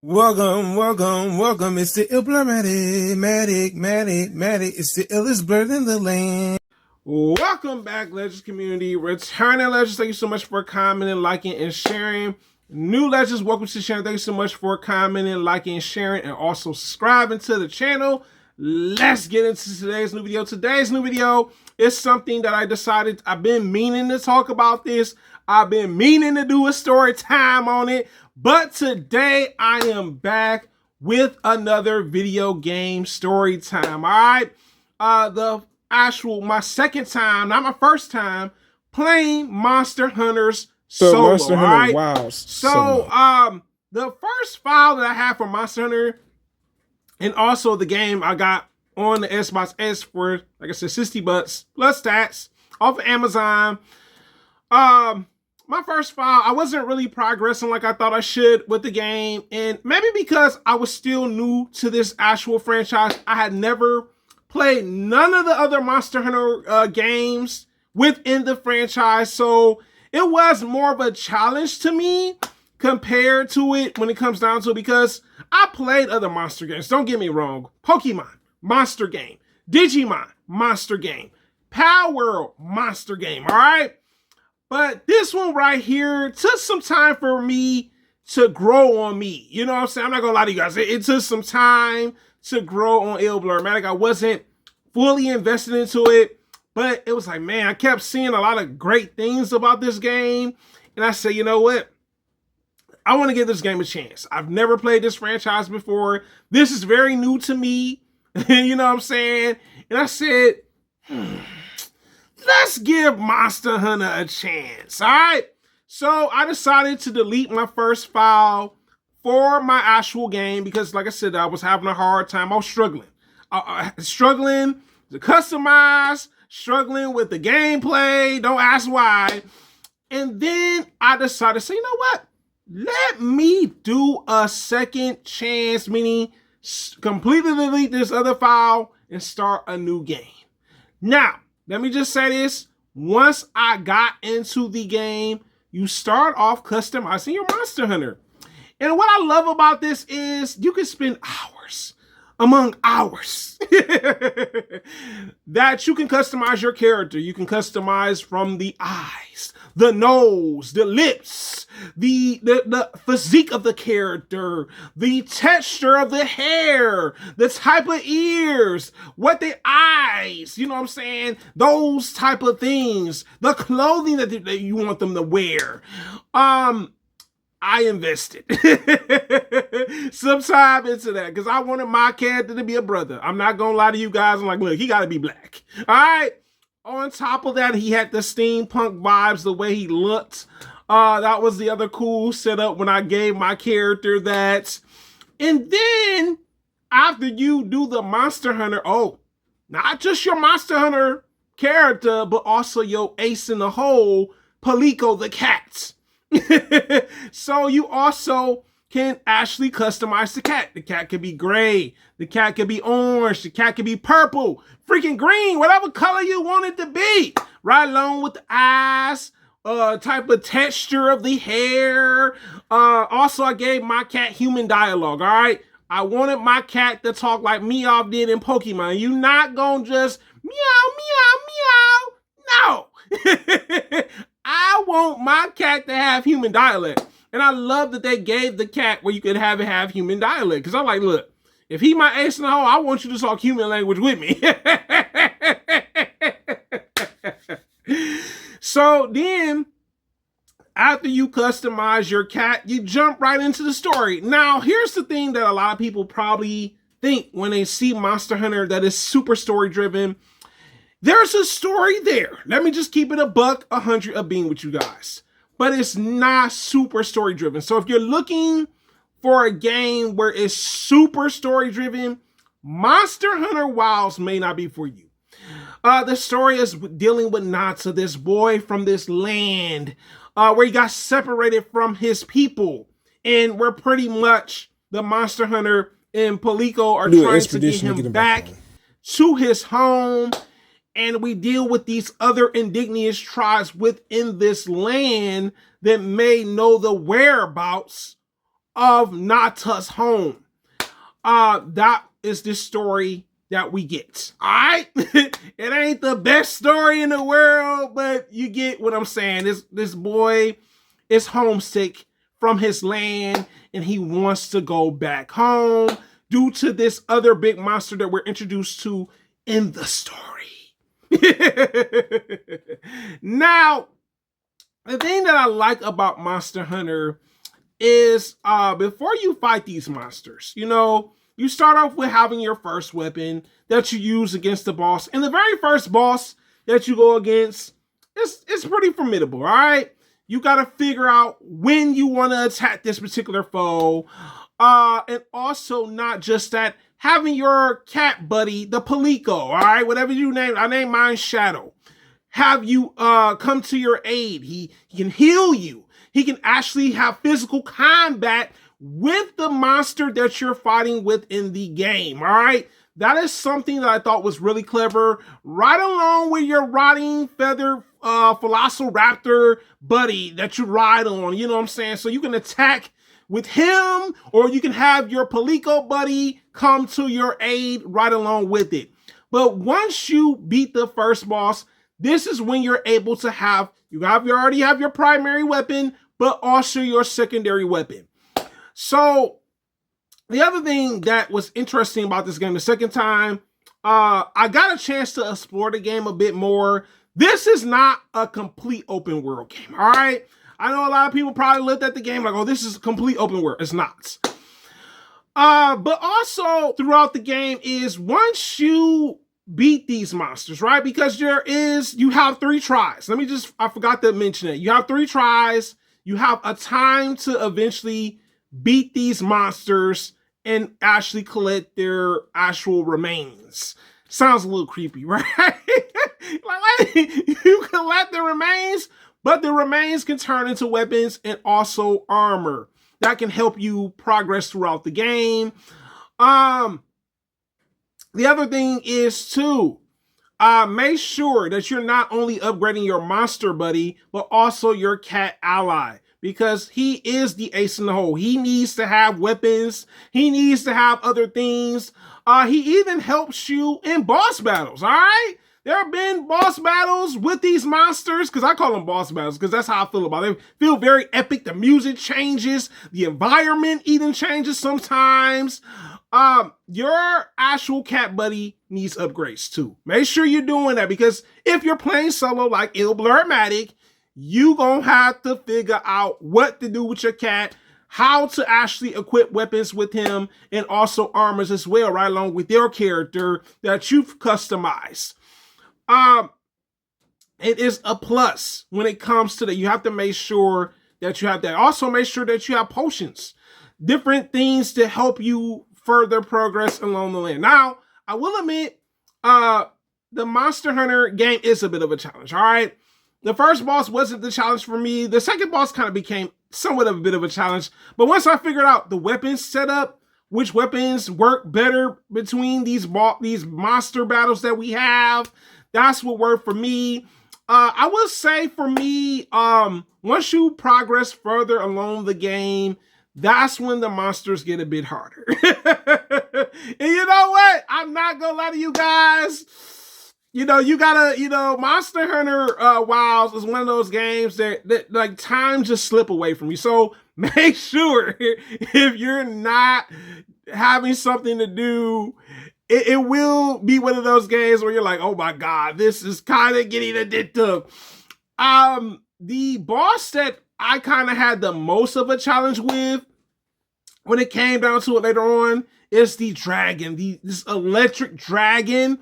Welcome. It's the Matic. It's the illest blurred in the land. Welcome back, Legends community. Returning Legends, thank you so much for commenting, liking, and sharing. New Legends, welcome to the channel. Thank you so much for commenting, liking, and sharing, and also subscribing to the channel. Let's get into today's new video. Today's new video is something that I decided I've been meaning to talk about this. I've been meaning to do a story time on it. But today I am back with another video game story time. All right. My second time, not my first time, playing Monster Hunter's solo. Monster Hunter, all right? wow. So the first file that I have for Monster Hunter, and also the game I got on the Xbox S for, like I said, 60 bucks plus stats off of Amazon. My first file, I wasn't really progressing like I thought I should with the game. And maybe because I was still new to this actual franchise, I had never played none of the other Monster Hunter games within the franchise. So it was more of a challenge to me compared to it when it comes down to it, because I played other monster games. Don't get me wrong. Pokemon, monster game. Digimon, monster game. Power World, monster game. All right. But this one right here took some time for me to grow on me. You know what I'm saying? I'm not going to lie to you guys. It took some time to grow on Blurmatic. I wasn't fully invested into it. But it was like, man, I kept seeing a lot of great things about this game. And I said, you know what? I want to give this game a chance. I've never played this franchise before. This is very new to me. You know what I'm saying? And I said, let's give Monster Hunter a chance, all right? So I decided to delete my first file for my actual game because, like I said, I was having a hard time. I was struggling. Struggling to customize, struggling with the gameplay. Don't ask why. And then I decided to say, you know what? Let me do a second chance, meaning completely delete this other file and start a new game. Now, let me just say this. Once I got into the game, you start off customizing your Monster Hunter. And what I love about this is you can spend hours among hours that you can customize your character. You can customize from the eyes, the nose, the lips, the physique of the character, the texture of the hair, the type of ears, what the eyes, you know what I'm saying? Those type of things, the clothing that you want them to wear. I invested some time into that because I wanted my character to be a brother. I'm not going to lie to you guys. I'm like, look, he got to be black. All right. On top of that, he had the steampunk vibes, the way he looked. That was the other cool setup when I gave my character that. And then after you do the Monster Hunter, not just your Monster Hunter character, but also your ace in the hole, Palico the cat. So you also can actually customize the cat. The cat could be gray. The cat could be orange. The cat could be purple, freaking green, whatever color you want it to be. Right along with the eyes, type of texture of the hair. Also, I gave my cat human dialogue, all right? I wanted my cat to talk like Meow did in Pokemon. You not gonna just meow. No. I want my cat to have human dialect. And I love that they gave the cat where you could have it have human dialect. Because I'm like, look, if he my ace in the hole, I want you to talk human language with me. So then, after you customize your cat, you jump right into the story. Now, here's the thing that a lot of people probably think when they see Monster Hunter that is super story driven. There's a story there. Let me just keep it $100 a bean with you guys. But it's not super story driven. So if you're looking for a game where it's super story driven, Monster Hunter Wilds may not be for you. The story is dealing with Natsa, this boy from this land where he got separated from his people. And we're pretty much the Monster Hunter and Palico are trying to get him back to his home. And we deal with these other indigenous tribes within this land that may know the whereabouts of Nata's home. That is the story that we get. All right, it ain't the best story in the world, but you get what I'm saying. This boy is homesick from his land, and he wants to go back home due to this other big monster that we're introduced to in the story. Now, the thing that I like about Monster Hunter is before you fight these monsters, you start off with having your first weapon that you use against the boss. And the very first boss that you go against, it's pretty formidable, all right? You got to figure out when you want to attack this particular foe. And also not just that, having your cat buddy, the Palico, all right? Whatever you name, I name mine Shadow. Have you come to your aid. He can heal you. He can actually have physical combat with the monster that you're fighting with in the game, all right? That is something that I thought was really clever. Right along with your rotting feather velociraptor buddy that you ride on, you know what I'm saying? So you can attack with him, or you can have your Palico buddy come to your aid right along with it. But once you beat the first boss, this is when you're able to have, you already have your primary weapon, but also your secondary weapon. So the other thing that was interesting about this game the second time, I got a chance to explore the game a bit more. This is not a complete open world game, all right? I know a lot of people probably looked at the game like, oh, this is a complete open world. It's not. But also throughout the game is once you beat these monsters, right? Because you have 3 tries. I forgot to mention it. You have 3 tries. You have a time to eventually beat these monsters and actually collect their actual remains. Sounds a little creepy, right? Like, you collect the remains, but the remains can turn into weapons and also armor that can help you progress throughout the game. The other thing is too, make sure that you're not only upgrading your monster buddy, but also your cat ally, because he is the ace in the hole. He needs to have weapons. He needs to have other things. He even helps you in boss battles, all right? There have been boss battles with these monsters, because I call them boss battles, because that's how I feel about it. They feel very epic. The music changes. The environment even changes sometimes. Your actual cat buddy needs upgrades too. Make sure you're doing that, because if you're playing solo like Il Blurmatic, you gonna have to figure out what to do with your cat, how to actually equip weapons with him, and also armors as well, right along with your character that you've customized. It is a plus when it comes to that. You have to make sure that you have that. Also, make sure that you have potions, different things to help you further progress along the land. Now, I will admit, the Monster Hunter game is a bit of a challenge, all right? The first boss wasn't the challenge for me. The second boss kind of became somewhat of a bit of a challenge. But once I figured out the weapons setup, which weapons work better between these monster battles that we have, that's what worked for me. I will say for me, once you progress further along the game, that's when the monsters get a bit harder. And you know what? I'm not gonna lie to you guys. You gotta, Monster Hunter Wilds is one of those games that like time just slip away from you. So make sure if you're not having something to do, it will be one of those games where you're like, oh my God, this is kind of getting addictive. The boss that I kind of had the most of a challenge with when it came down to it later on is the dragon, this electric dragon.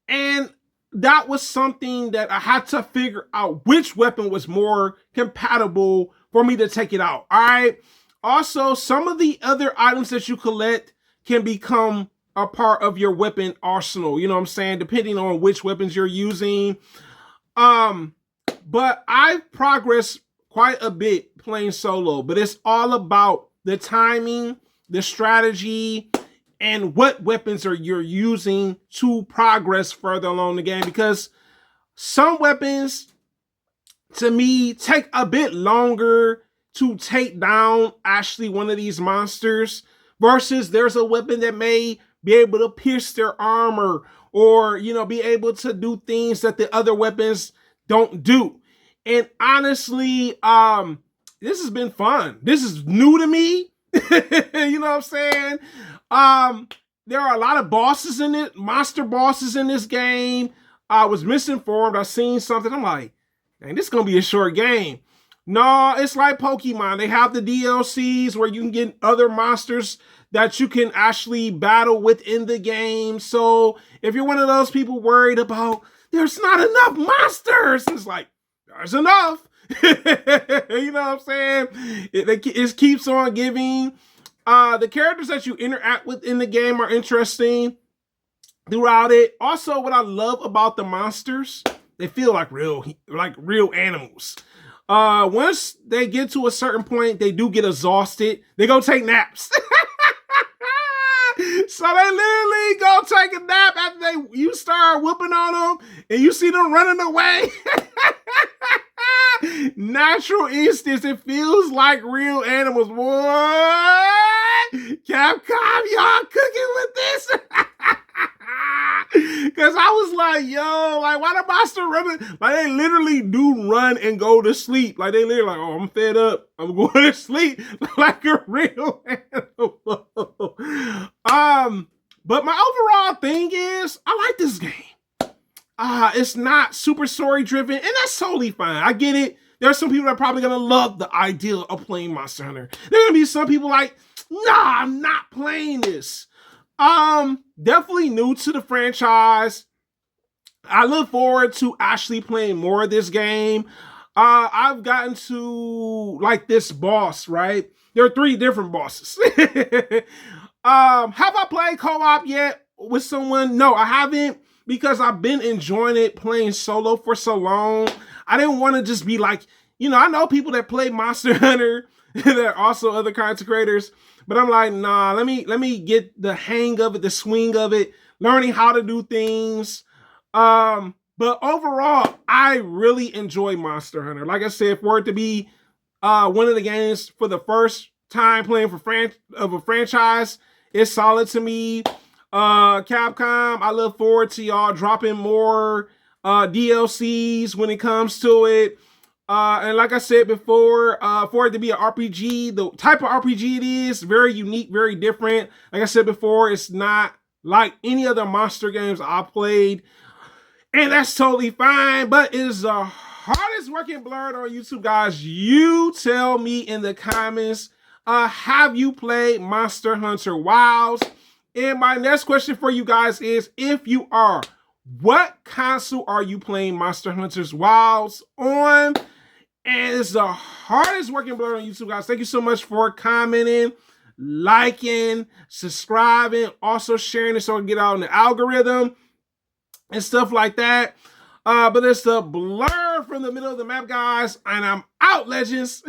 And that was something that I had to figure out which weapon was more compatible for me to take it out. All right. Also, some of the other items that you collect can become a part of your weapon arsenal. You know what I'm saying? Depending on which weapons you're using. But I've progressed quite a bit playing solo, but it's all about the timing, the strategy, and what weapons you're using to progress further along the game, because some weapons to me take a bit longer to take down actually one of these monsters versus there's a weapon that may be able to pierce their armor or, be able to do things that the other weapons don't do. And honestly, this has been fun. This is new to me. You know what I'm saying? There are a lot of bosses in it, monster bosses in this game. I was misinformed. I seen something. I'm like, dang, this is going to be a short game. No, it's like Pokemon. They have the DLCs where you can get other monsters that you can actually battle within the game. So if you're one of those people worried about there's not enough monsters, it's like, there's enough. You know what I'm saying? It keeps on giving. The characters that you interact with in the game are interesting throughout it. Also, what I love about the monsters, they feel like real animals. Once they get to a certain point, they do get exhausted. They go take naps. So they literally go take a nap after you start whooping on them and you see them running away. Natural instincts. It feels like real animals. What? Capcom, y'all cooking with this? Because I was like, yo, like, why the monster running? Like, they literally do run and go to sleep. Like, they literally like, oh, I'm fed up. I'm going to sleep like a real animal. But my overall thing is, I like this game. It's not super story driven, and that's totally fine. I get it. There are some people that are probably going to love the idea of playing Monster Hunter. There are going to be some people like, nah, I'm not playing this. Definitely new to the franchise. I look forward to actually playing more of this game. I've gotten to like this boss, right? There are 3 different bosses. Have I played co-op yet with someone? No, I haven't, because I've been enjoying it playing solo for so long. I didn't want to just be like, I know people that play Monster Hunter. There are also other content creators. But I'm like, nah, let me get the hang of it, the swing of it, learning how to do things. But overall, I really enjoy Monster Hunter. Like I said, for it to be one of the games for the first time playing for a franchise, it's solid to me. Capcom, I look forward to y'all dropping more DLCs when it comes to it. And like I said before, for it to be an RPG, the type of RPG it is, very unique, very different. Like I said before, it's not like any other monster games I've played. And that's totally fine, but it is the hardest working blurred on YouTube, guys. You tell me in the comments, have you played Monster Hunter Wilds? And my next question for you guys is, if you are, what console are you playing Monster Hunter Wilds on? And it's the hardest working blur on YouTube, guys. Thank you so much for commenting, liking, subscribing, also sharing it so it can get out in the algorithm and stuff like that. But it's the blur from the middle of the map, guys. And I'm out, legends.